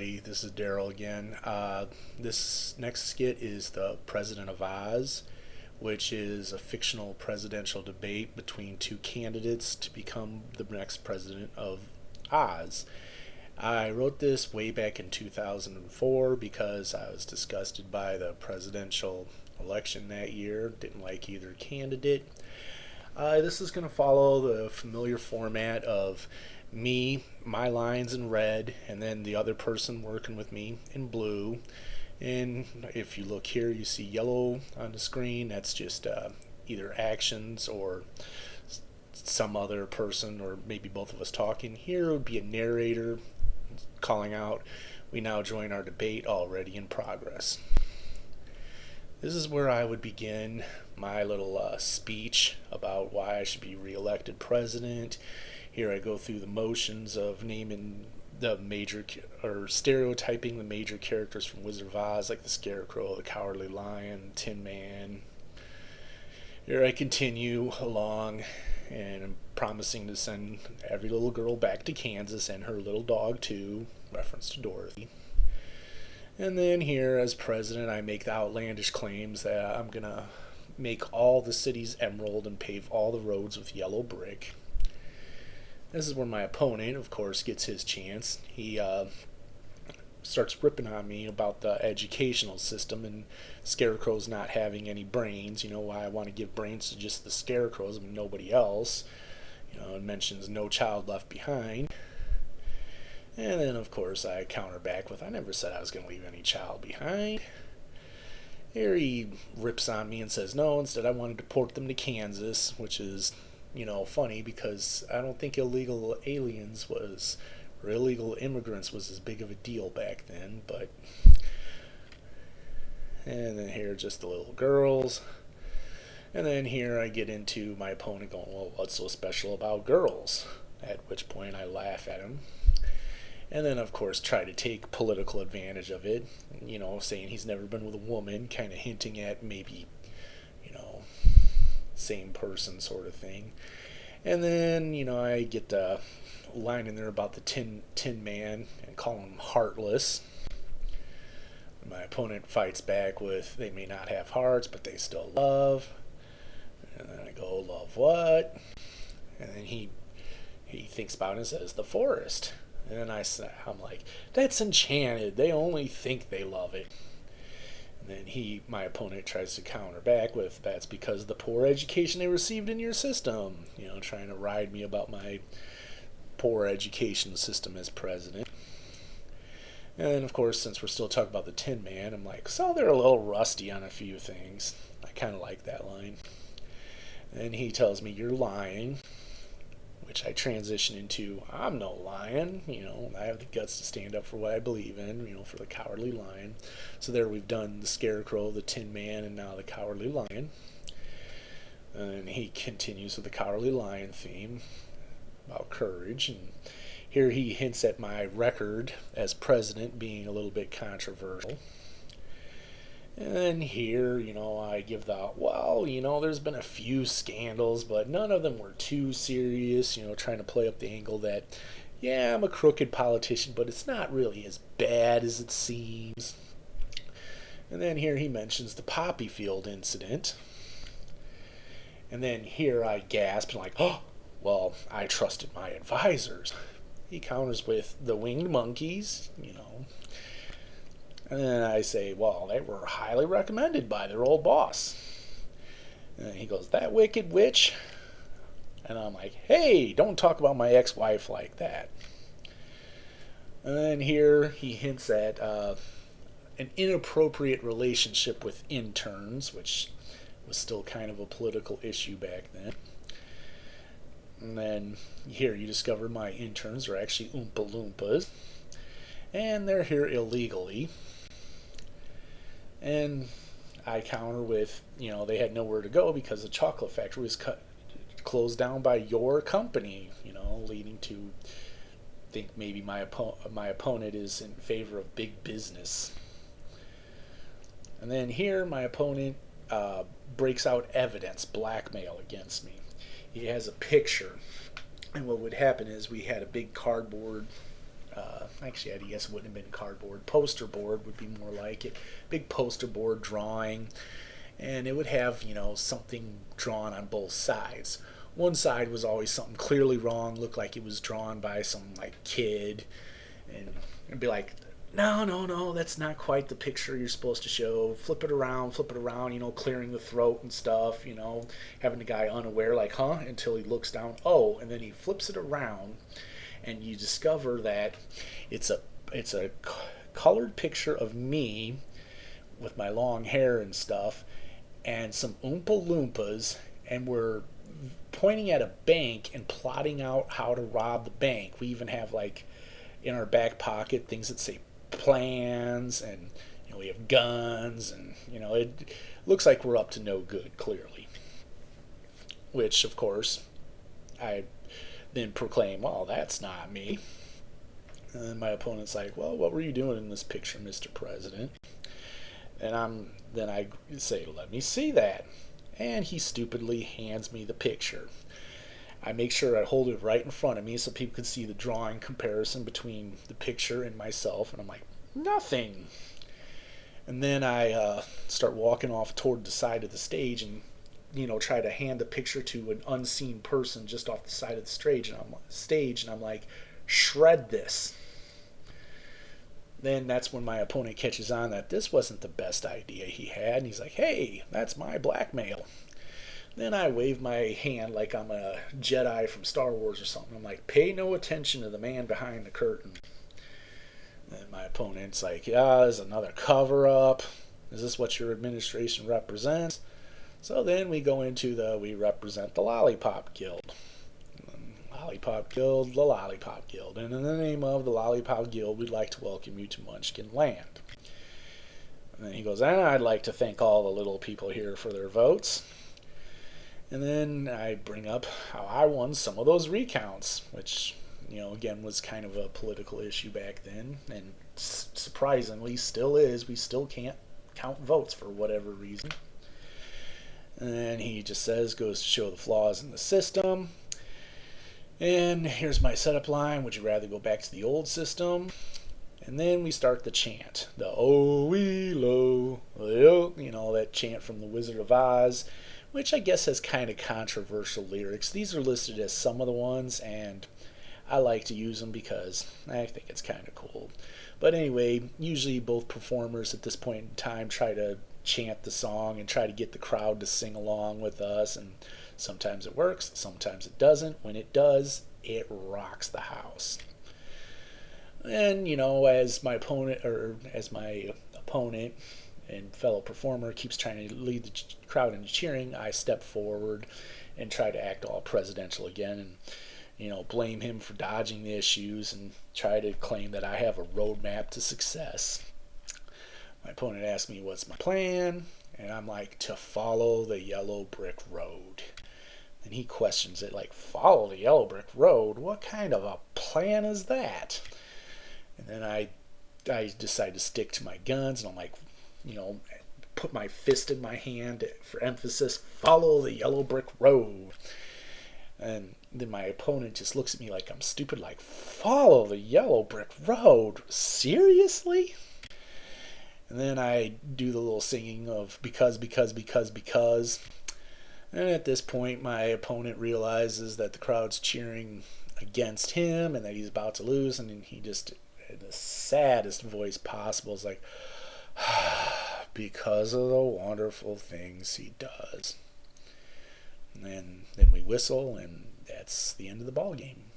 everybody. This is Daryl again. This next skit is the President of Oz, which is a fictional presidential debate between two candidates to become the next president of Oz. I wrote this way back in 2004 because I was disgusted by the presidential election that year. Didn't like either candidate. This is going to follow the familiar format of me, my lines in red, and then the other person working with me in blue. And if you look here, you see yellow on the screen. That's just either actions or some other person, or maybe both of us talking. Here would be a narrator calling out, "We now join our debate already in progress." This is where I would begin my little speech about why I should be reelected president. Here I go through the motions of naming the major, or stereotyping the major characters from Wizard of Oz, like the Scarecrow, the Cowardly Lion, Tin Man. Here I continue along, and I'm promising to send every little girl back to Kansas and her little dog too, reference to Dorothy. And then here, as president, I make the outlandish claims that I'm gonna make all the cities emerald and pave all the roads with yellow brick. This is where my opponent, of course, gets his chance. He starts ripping on me about the educational system and scarecrows not having any brains. Why I want to give brains to just the scarecrows and nobody else. It mentions no child left behind. And then, of course, I counter back with, I never said I was going to leave any child behind. Here he rips on me and says, no, instead I want to deport them to Kansas, which is funny because I don't think illegal aliens was, or illegal immigrants was as big of a deal back then, but. And then here, just the little girls. And then here I get into my opponent going, well, what's so special about girls? At which point I laugh at him. And then, of course, try to take political advantage of it, saying he's never been with a woman, kind of hinting at maybe, same person sort of thing. And then, I get the line in there about the tin Man and call him heartless. My opponent fights back with, they may not have hearts, but they still love. And then I go, love what? And then he thinks about it and says, the forest. And then I'm like, that's enchanted. They only think they love it. And then my opponent tries to counter back with, that's because of the poor education they received in your system. Trying to ride me about my poor education system as president. And then, of course, since we're still talking about the Tin Man, I'm like, so they're a little rusty on a few things. I kind of like that line. And he tells me, you're lying. Which I transition into, I'm no lion, I have the guts to stand up for what I believe in, for the Cowardly Lion. So there we've done the Scarecrow, the Tin Man, and now the Cowardly Lion. And he continues with the Cowardly Lion theme about courage. And here he hints at my record as president being a little bit controversial. And then here, I give the, there's been a few scandals, but none of them were too serious, trying to play up the angle that, yeah, I'm a crooked politician, but it's not really as bad as it seems. And then here he mentions the poppy field incident. And then here I gasp and like, well, I trusted my advisors. He counters with the winged monkeys, And then I say, well, they were highly recommended by their old boss. And he goes, that wicked witch? And I'm like, hey, don't talk about my ex-wife like that. And then here he hints at an inappropriate relationship with interns, which was still kind of a political issue back then. And then here you discover my interns are actually Oompa Loompas. And they're here illegally. And I counter with, they had nowhere to go because the chocolate factory was closed down by your company, leading to think maybe my opponent is in favor of big business. And then here my opponent breaks out evidence, blackmail against me. He has a picture, and what would happen is we had a big cardboard Actually, I guess it wouldn't have been cardboard. Poster board would be more like it. Big poster board drawing. And it would have, something drawn on both sides. One side was always something clearly wrong, looked like it was drawn by some like kid, and it'd be like, no, no, no, that's not quite the picture you're supposed to show. Flip it around, clearing the throat and stuff, having the guy unaware, like, huh, until he looks down, oh, and then he flips it around, and you discover that it's a colored picture of me with my long hair and stuff, and some Oompa Loompas, and we're pointing at a bank and plotting out how to rob the bank. We even have, like, in our back pocket things that say plans, and we have guns, and it looks like we're up to no good, clearly. Which, of course, I then proclaim, well, that's not me. And then my opponent's like, well, what were you doing in this picture, Mr. President? And then I say, let me see that. And he stupidly hands me the picture. I make sure I hold it right in front of me so people can see the drawing comparison between the picture and myself. And I'm like, nothing. And then I start walking off toward the side of the stage and, try to hand the picture to an unseen person just off the side of the stage. And I'm like, shred this. Then that's when my opponent catches on that this wasn't the best idea he had. And he's like, hey, that's my blackmail. Then I wave my hand like I'm a Jedi from Star Wars or something. I'm like, pay no attention to the man behind the curtain. And my opponent's like, yeah, there's another cover-up. Is this what your administration represents? So then we go into we represent the Lollipop Guild. Lollipop Guild, the Lollipop Guild. And in the name of the Lollipop Guild, we'd like to welcome you to Munchkin Land. And then he goes, and I'd like to thank all the little people here for their votes. And then I bring up how I won some of those recounts, which, again, was kind of a political issue back then, and surprisingly still is. We still can't count votes for whatever reason. And then he just goes to show the flaws in the system. And here's my setup line. Would you rather go back to the old system? And then we start the chant. The O-we-lo, that chant from The Wizard of Oz, which I guess has kind of controversial lyrics. These are listed as some of the ones, and I like to use them because I think it's kind of cool. But anyway, usually both performers at this point in time try to chant the song and try to get the crowd to sing along with us, and sometimes it works, sometimes it doesn't. When it does, it rocks the house. And, as my opponent and fellow performer keeps trying to lead the crowd into cheering, I step forward and try to act all presidential again and, blame him for dodging the issues and try to claim that I have a roadmap to success. My opponent asks me what's my plan, and I'm like, to follow the yellow brick road. And he questions it like, follow the yellow brick road? What kind of a plan is that? And then I decide to stick to my guns, and I'm like, put my fist in my hand for emphasis, follow the yellow brick road. And then my opponent just looks at me like I'm stupid, like, follow the yellow brick road? Seriously? And then I do the little singing of because. And at this point, my opponent realizes that the crowd's cheering against him and that he's about to lose. And then he just, in the saddest voice possible, is like, because of the wonderful things he does. And then we whistle, and that's the end of the ball game.